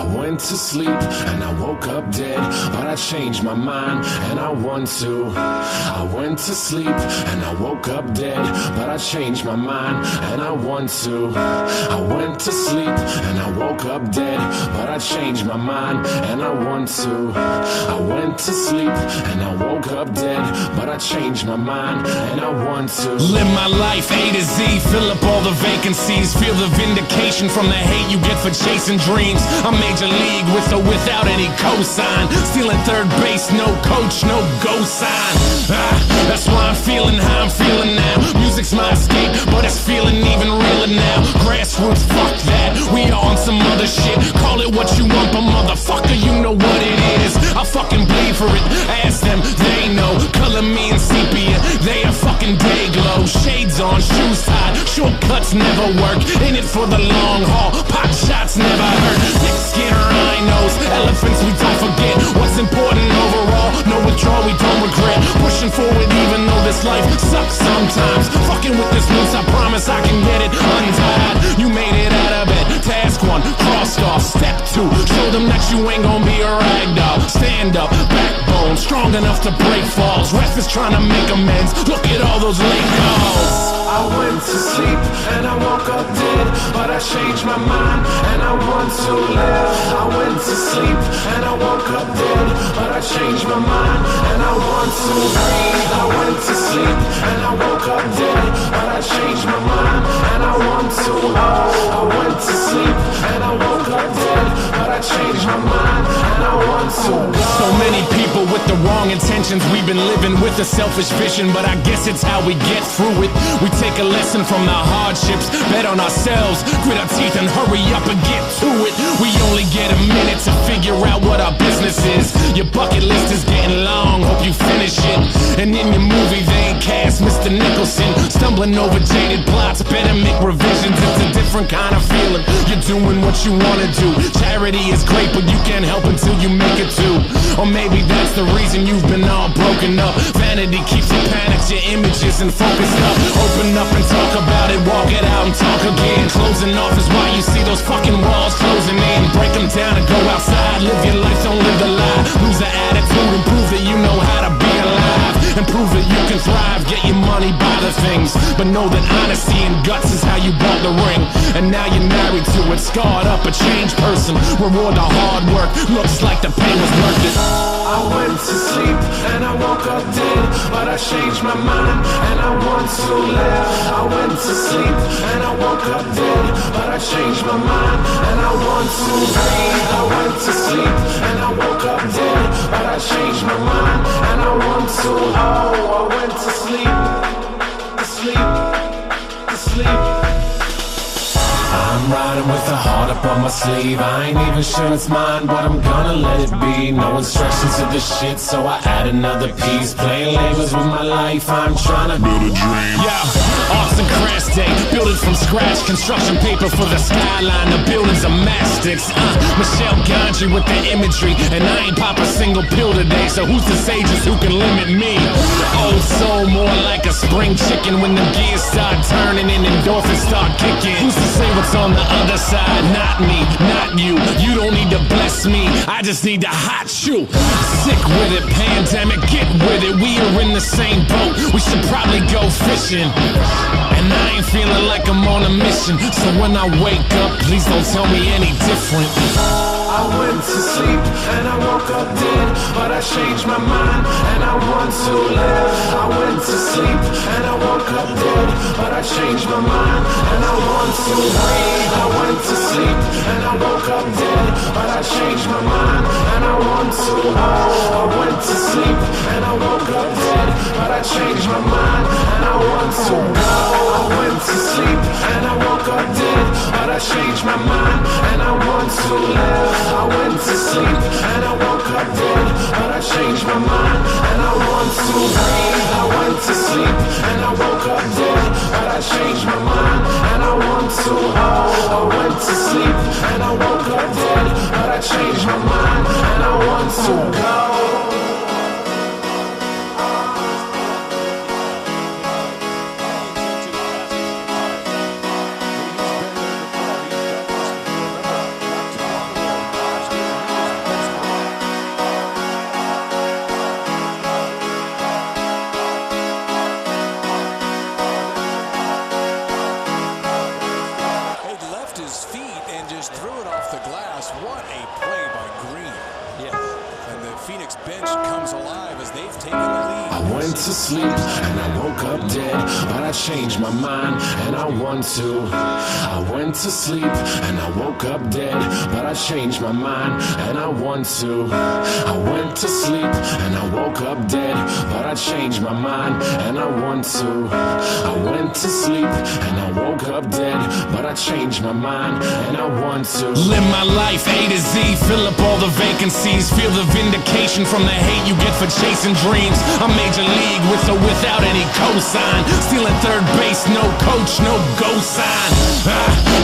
I went to sleep and I woke up dead, but I changed my mind and I want to. I went to sleep and I woke up dead, but I changed my mind and I want to. I went to sleep and I woke up dead, but I changed my mind and I want to. I went to sleep and I woke up dead, but I changed my mind and I want to. Live my life A to Z, fill up all the vacancies, feel the vindication from the hate you get for chasing dreams. I'm major league with or without any cosign, stealing third base, no coach, no go sign. That's why I'm feeling how I'm feeling now. Music's my escape, but it's feeling even realer now. Grassroots, fuck that, we on some other shit. Call it what you want, but motherfucker, you know what it is. I fucking bleed for it, ask them, they know. Color me in sepia, they a fucking day glow. Shades on, shoes tied, shortcuts never work. In it for the long haul, pot shots never hurt. Thick skin, rhinos, elephants we don't forget. What's important overall, no withdrawal we don't regret. Pushing forward even though this life sucks sometimes. Fucking with this noose, I promise I can get it untied. You made it out of bed, task one, crossed off. Step two, show them that you ain't gon' be a ragdoll. Stand up, backbone, strong enough to break falls. Ref is trying to make amends, look at all those late calls. I went to sleep and I woke up dead, but I changed my mind and I want to live. I went to sleep and I woke up dead, but I changed my mind and I want to breathe. I went to sleep and I woke up dead, but I changed my mind and I want to. I went to sleep and I woke up dead, but I changed my mind and I want to. So many people with the wrong intentions, we've been living with a selfish vision, but I guess it's how we get through it. We take a lesson from the hardships, bet on ourselves, grit our teeth and hurry up and get to it. We only get a minute to figure out what our business is. Your bucket list is getting long, hope you finish it. And in your movie they ain't cast Mr. Nicholson, stumbling over jaded plots, better make revisions. It's a different kind of feeling, you're doing what you wanna do. Charity is great, but you can't help until you make it too. Or maybe that's the reason you've been all broken up. Vanity keeps you panicked, your images and focused up. Open up and talk about it, walk it out and talk again. Closing off is why you see those fucking walls closing in. Break them down and go outside, live your life, don't live the lie. Lose the attitude and prove that you know how to be alive. And prove that you can thrive, get your money, buy the things, but know that honesty and guts is how you bought the ring. And now you're married to it, scarred up, a changed person. Reward the hard work, looks like the pain was worth it. I went to sleep and I woke up dead, but I changed my mind and I want to live. I went to sleep and I woke up dead, but I changed my mind and I want to breathe. I went to sleep and I woke up dead, but I changed my mind and I want to. Oh, I went to sleep, to sleep, to sleep. I'm riding with the heart up on my sleeve. I ain't even sure it's mine, but I'm gonna let it be. No instructions to this shit, so I add another piece. Playing labels with my life, I'm trying to build a dream. Yeah, arts and crafts day, build it from scratch. Construction paper for the skyline, the buildings are mastics. Michelle Gondry with the imagery, and I ain't pop a single pill today, so who's the sages who can limit me? Old soul, more like a spring chicken. When the gears start turning and endorphins start kicking, who's to say what's on the other side? Not me, not you. You don't need to bless me, I just need to hot you. Sick with it, pandemic, get with it. We are in the same boat, we should probably go fishing. And I ain't feeling like I'm on a mission, so when I wake up, please don't tell me any different. I went to sleep and I woke up dead, but I changed my mind and I want to live. I went to sleep and I woke up dead, but I changed my mind and I want to breathe. I went to sleep and I woke up dead, but I changed my mind and I want to. I went to sleep and I woke up dead, but I changed my mind and I want to go. I went to sleep and I woke up dead, but I changed my mind and I want to live. I went to sleep and I woke up dead, but I changed my mind and I want to breathe. I went to sleep and I woke up dead, but I changed my mind and I want to. I went to sleep and I woke up dead, but I changed my mind and I want to go. went to sleep and I woke up dead, but I changed my mind and I want to. I went to sleep and I woke up dead, but I changed my mind and I want to. I went to sleep and I woke up dead, but I changed my mind and I want to. I went to sleep and I woke up dead, but I changed my mind and I want to. Live my life A to Z, fill up all the vacancies, feel the vindication from the hate you get for chasing dreams. I'm major league with or without any cosign, stealing third base, no coach, no go sign.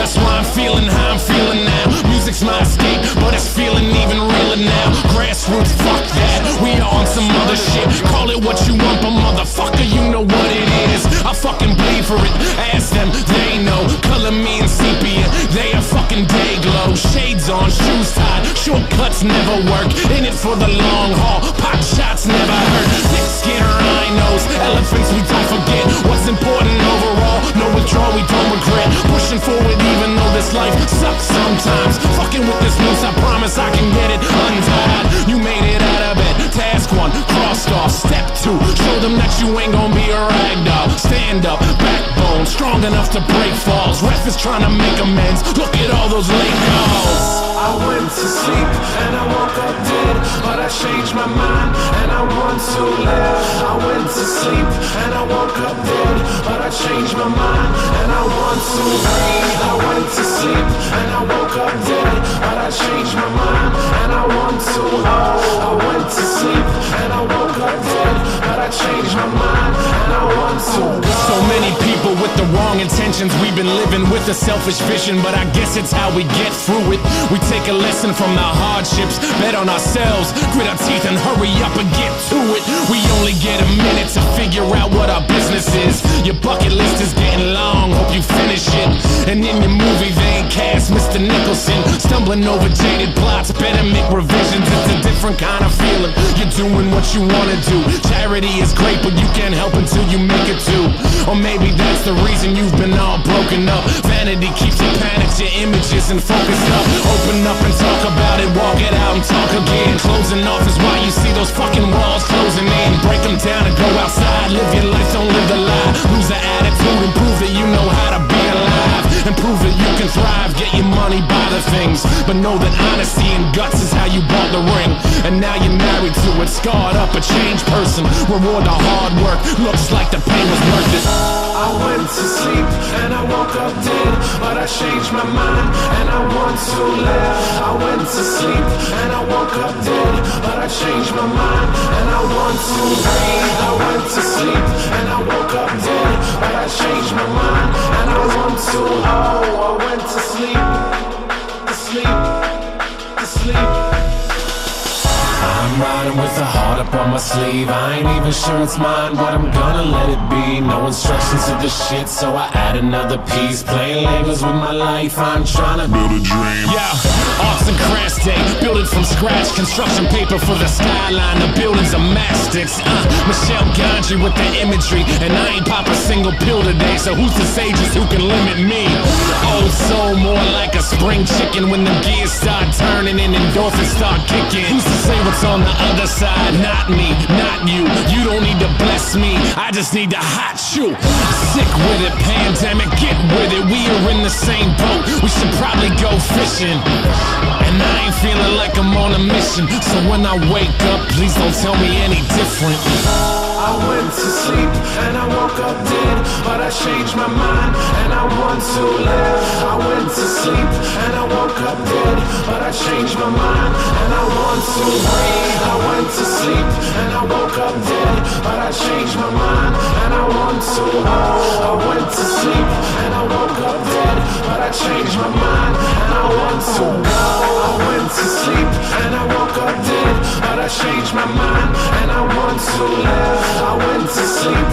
That's why I'm feeling how I'm feeling now. Music's my escape, but it's feeling even realer now. Grassroots, fuck that, we are on some other shit. Call it what you want, but motherfucker, you know what it is. I fucking bleed for it, ask them, they know. Color me in sepia, they are fucking day glow. Shades on, shoes tied, shortcuts never work. In it for the long haul, pot shots never hurt. Thick skin, rhinos, elephants we don't forget. What's important overall, no withdrawal, we don't regret. Pushing forward even though this life sucks sometimes. Fucking with this noose, I promise I can get it untied. You made it out of bed, task 1, crossed off. Step 2, show them that you ain't gon' be a ragdoll. Stand up, backbone, strong enough to break falls. Ref is trying to make amends, look at all those late calls. I went to sleep and I woke up dead, but I changed my mind and I want to live. I went to sleep and I woke up dead, but I changed my mind and I want to breathe. I went to sleep and I woke up dead, but I changed my mind and I want to. I went to sleep and I woke up dead, but I changed my mind and I want to. So many people with the wrong intentions, we've been living with a selfish vision, but I guess it's how we get through it. We take a lesson from the hardships, bet on ourselves, grit our teeth and hurry up and get to it. We only get a minute to figure out what our business is. Your bucket list is getting long, hope you finish it. And in your movie they ain't cast Mr. Nicholson, stumbling over jaded plots, better make revisions. It's a different kind of feeling, you're doing what you wanna do. Charity is great, but you can't help until you make it too. Or maybe that's the reason you've been all broken up. Vanity keeps you panicked, your images and focused up. Open up and talk about it, walk it out and talk again. Closing off is why you see those fucking walls closing in. Break them down and go outside, live your life, don't live the lie. Lose the attitude and prove that you know how to be alive. And prove that you can thrive, get your money, buy the things. But know that honesty and guts is how you bought the ring. And now you're married to it, scarred up, a changed person. Reward the hard work, looks like the pain was worth it. I went to sleep and I woke up dead, but I changed my mind and I want to live. I went to sleep and I woke up dead, but I changed my mind and I want to breathe. I went to sleep and I woke up dead, but I changed my mind and I want to. Oh, I went to sleep, to sleep, to sleep. I'm riding with a heart up on my sleeve. I ain't even sure it's mine, but I'm gonna let it be. No instructions to the shit, so I add another piece. Playing Legos with my life, I'm trying to build a dream. Yeah, arts and crafts day, build it from scratch. Construction paper for the skyline, the buildings are mastics. Michelle Gondry with the imagery, and I ain't pop a single pill today, so who's the sages who can limit me? Old soul, more like a spring chicken. When the gears start turning and endorphins start kicking, who's to say what's on the other side? Not me, not you. You don't need to bless me, I just need to hot shoot. Sick with it, pandemic, get with it. We are in the same boat, we should probably go fishing. And I ain't feeling like I'm on a mission, so when I wake up, please don't tell me any different. I went to sleep and I woke up dead, but I changed my mind and I want to live. I went to sleep and I woke up dead, but I changed my mind and I want to breathe. I went to sleep and I woke up dead, but I changed my mind and I want to. I went to sleep and I woke up dead, but I changed my mind and I want to. I went to sleep and I woke up dead, but I changed my mind and I want to live. I went to sleep